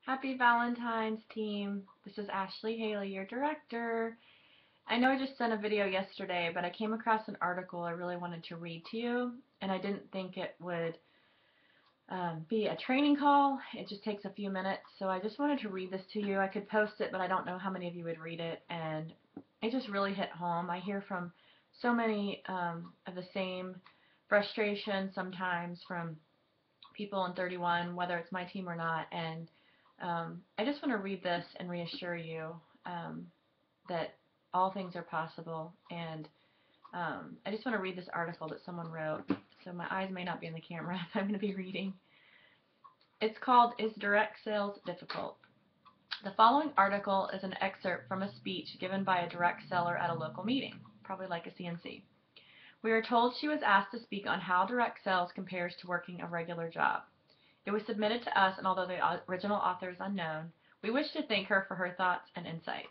Happy Valentine's team. This is Ashley Haley, your director. I know I just sent a video yesterday, but I came across an article I really wanted to read to you, and I didn't think it would be a training call. It just takes a few minutes, so I just wanted to read this to you. I could post it, but I don't know how many of you would read it, and it just really hit home. I hear from so many of the same frustration sometimes from people in 31, whether it's my team or not, and I just want to read this and reassure you that all things are possible. And I just want to read this article that someone wrote. So my eyes may not be in the camera if I'm going to be reading. It's called, Is Direct Sales Difficult? The following article is an excerpt from a speech given by a direct seller at a local meeting, probably like a CNC. We are told she was asked to speak on how direct sales compares to working a regular job. It was submitted to us, and although the original author is unknown, we wish to thank her for her thoughts and insights.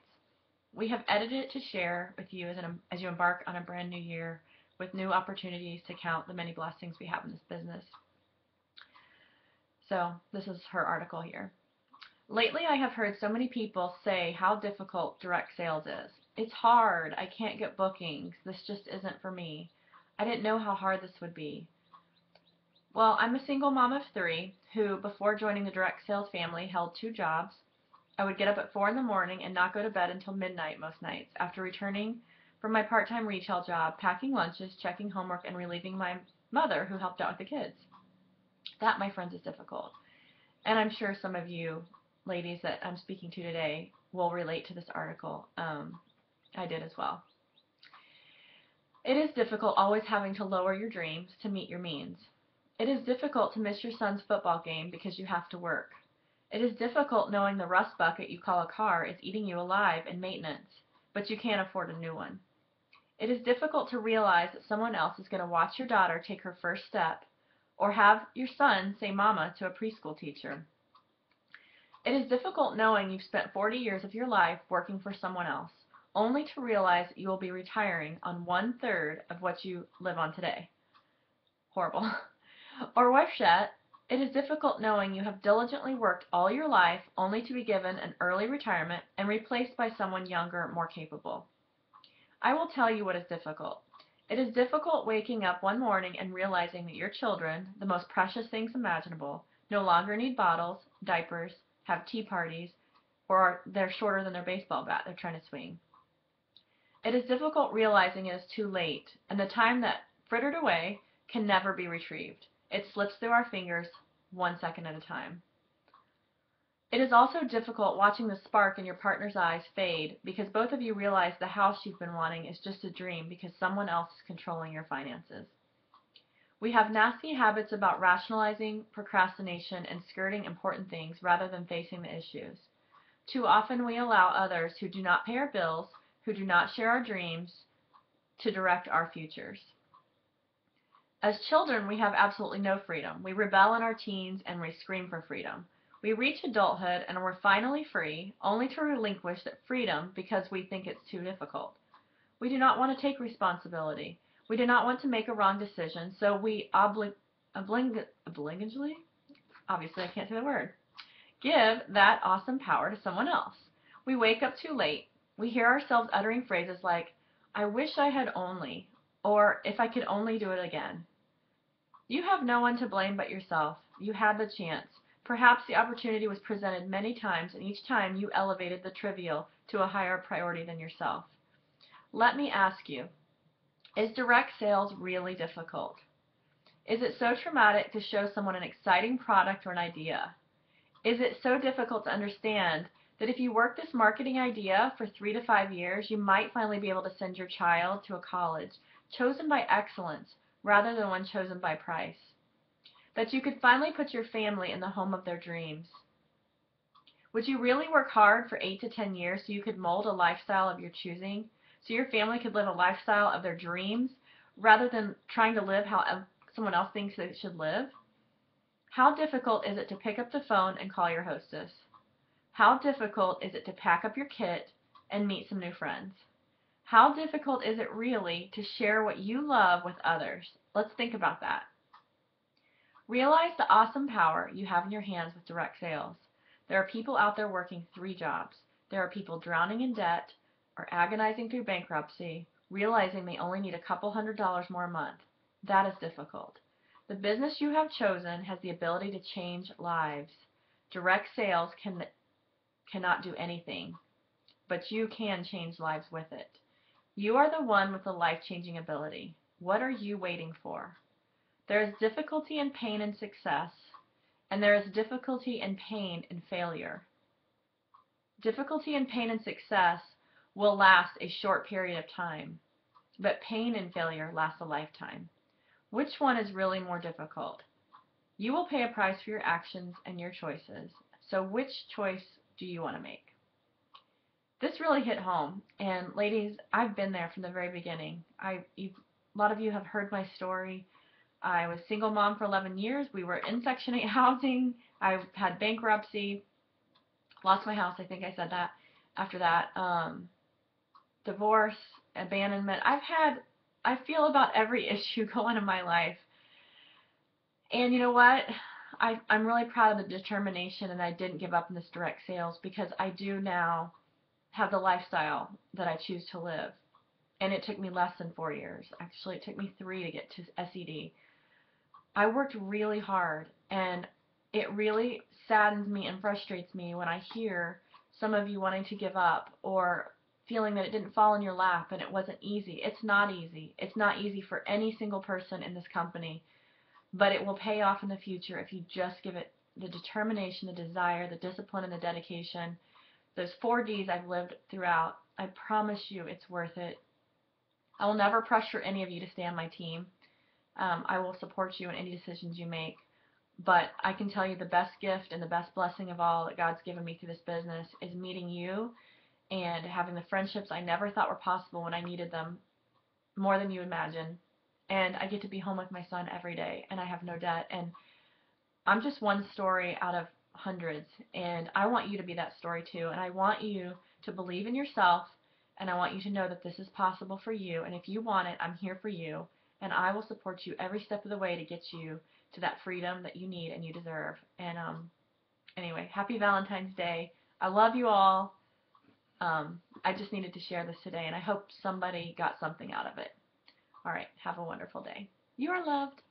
We have edited it to share with you as you embark on a brand new year with new opportunities to count the many blessings we have in this business. So this is her article here. Lately, I have heard so many people say how difficult direct sales is. It's hard. I can't get bookings. This just isn't for me. I didn't know how hard this would be. Well, I'm a single mom of 3 who, before joining the direct sales family, held 2 jobs. I would get up at 4 in the morning and not go to bed until midnight most nights. After returning from my part-time retail job, packing lunches, checking homework, and relieving my mother who helped out with the kids. That, my friends, is difficult. And I'm sure some of you ladies that I'm speaking to today will relate to this article. I did as well. It is difficult always having to lower your dreams to meet your means. It is difficult to miss your son's football game because you have to work. It is difficult knowing the rust bucket you call a car is eating you alive in maintenance, but you can't afford a new one. It is difficult to realize that someone else is going to watch your daughter take her first step, or have your son say mama to a preschool teacher. It is difficult knowing you've spent 40 years of your life working for someone else, only to realize you will be retiring on 1/3 of what you live on today. Horrible. Or worse yet, it is difficult knowing you have diligently worked all your life only to be given an early retirement and replaced by someone younger, more capable. I will tell you what is difficult. It is difficult waking up one morning and realizing that your children, the most precious things imaginable, no longer need bottles, diapers, have tea parties, or they're shorter than their baseball bat they're trying to swing. It is difficult realizing it is too late, and the time that frittered away can never be retrieved. It slips through our fingers 1 second at a time. It is also difficult watching the spark in your partner's eyes fade because both of you realize the house you've been wanting is just a dream because someone else is controlling your finances. We have nasty habits about rationalizing procrastination and skirting important things rather than facing the issues. Too often we allow others who do not pay our bills, who do not share our dreams, to direct our futures. As children, we have absolutely no freedom. We rebel in our teens and we scream for freedom. We reach adulthood and we're finally free, only to relinquish that freedom because we think it's too difficult. We do not want to take responsibility. We do not want to make a wrong decision, so we obligingly, obviously I can't say the word, give that awesome power to someone else. We wake up too late. We hear ourselves uttering phrases like, I wish I had only, or if I could only do it again. You have no one to blame but yourself. You had the chance. Perhaps the opportunity was presented many times, and each time you elevated the trivial to a higher priority than yourself. Let me ask you, is direct sales really difficult? Is it so traumatic to show someone an exciting product or an idea? Is it so difficult to understand that if you work this marketing idea for 3 to 5 years, you might finally be able to send your child to a college chosen by excellence rather than one chosen by price? That you could finally put your family in the home of their dreams? Would you really work hard for 8 to 10 years so you could mold a lifestyle of your choosing, so your family could live a lifestyle of their dreams rather than trying to live how someone else thinks they should live? How difficult is it to pick up the phone and call your hostess? How difficult is it to pack up your kit and meet some new friends? How difficult is it really to share what you love with others? Let's think about that. Realize the awesome power you have in your hands with direct sales. There are people out there working 3 jobs. There are people drowning in debt or agonizing through bankruptcy, realizing they only need a couple $100s more a month. That is difficult. The business you have chosen has the ability to change lives. Direct sales cannot do anything, but you can change lives with it. You are the one with the life-changing ability. What are you waiting for? There is difficulty and pain in success, and there is difficulty and pain in failure. Difficulty and pain in success will last a short period of time, but pain and failure lasts a lifetime. Which one is really more difficult? You will pay a price for your actions and your choices, so which choice do you want to make? This really hit home, and ladies, I've been there from the very beginning. A lot of you have heard my story. I was single mom for 11 years. We were in Section 8 housing. I had bankruptcy, lost my house, I think I said that after that. Divorce, abandonment. I feel about every issue going in my life. And you know what? I'm really proud of the determination, and I didn't give up in this direct sales, because I do now have the lifestyle that I choose to live. And it took me less than 4 years. Actually, it took me 3 to get to SED. I worked really hard, and it really saddens me and frustrates me when I hear some of you wanting to give up or feeling that it didn't fall in your lap and it wasn't easy. It's not easy. It's not easy for any single person in this company, but it will pay off in the future if you just give it the determination, the desire, the discipline, and the dedication. Those 4 Ds I've lived throughout, I promise you it's worth it. I will never pressure any of you to stay on my team. I will support you in any decisions you make. But I can tell you the best gift and the best blessing of all that God's given me through this business is meeting you and having the friendships I never thought were possible when I needed them more than you imagine. And I get to be home with my son every day, and I have no debt. And I'm just one story out of hundreds, and I want you to be that story too. And I want you to believe in yourself, and I want you to know that this is possible for you. And if you want it, I'm here for you, and I will support you every step of the way to get you to that freedom that you need and you deserve. And anyway, happy Valentine's Day. I love you all. I just needed to share this today, and I hope somebody got something out of it. All right, have a wonderful day. You are loved.